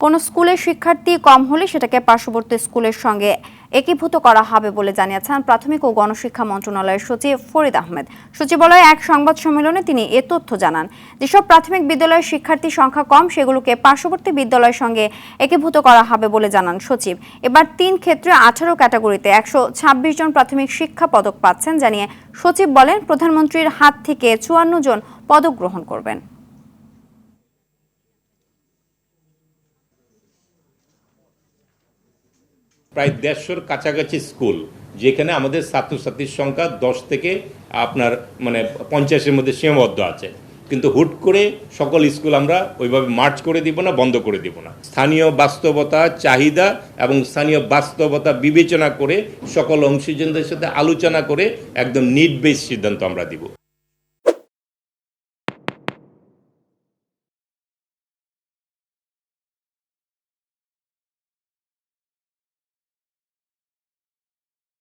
কোনো স্কুলের শিক্ষার্থী কম হলে সেটাকে পার্শ্ববর্তী স্কুলের সঙ্গে একীভূত করা হবে বলে জানিয়েছেন প্রাথমিক ও গণশিক্ষা মন্ত্রণালয়ের সচিব ফরিদ আহমেদ। সচিবালয়ে এক সংবাদ সম্মেলনে তিনি এ তথ্য জানান। যেসব প্রাথমিক বিদ্যালয়ের শিক্ষার্থীর সংখ্যা কম সেগুলোকে পার্শ্ববর্তী বিদ্যালয়ের সঙ্গে একীভূত করা হবে বলে জানান সচিব। এবার 3 ক্ষেত্রে 18 ক্যাটাগরিতে 126 জন প্রাথমিক শিক্ষা পদক পাচ্ছেন জানিয়ে সচিব বলেন, প্রধানমন্ত্রীর হাত থেকে 54 জন পদক গ্রহণ করবেন। প্রায় 150-র কাছাকাছি স্কুল, যেখানে আমাদের ছাত্রছাত্রীর সংখ্যা 10 থেকে 50-এর মধ্যে সীমাবদ্ধ আছে। কিন্তু হুট করে সকল স্কুল আমরা ওইভাবে মার্চ করে দিব না, বন্ধ করে দিব না। স্থানীয় বাস্তবতা, চাহিদা এবং স্থানীয় বাস্তবতা বিবেচনা করে সকল অংশীজনদের সাথে আলোচনা করে একদম নিড বেস সিদ্ধান্ত আমরা দিব।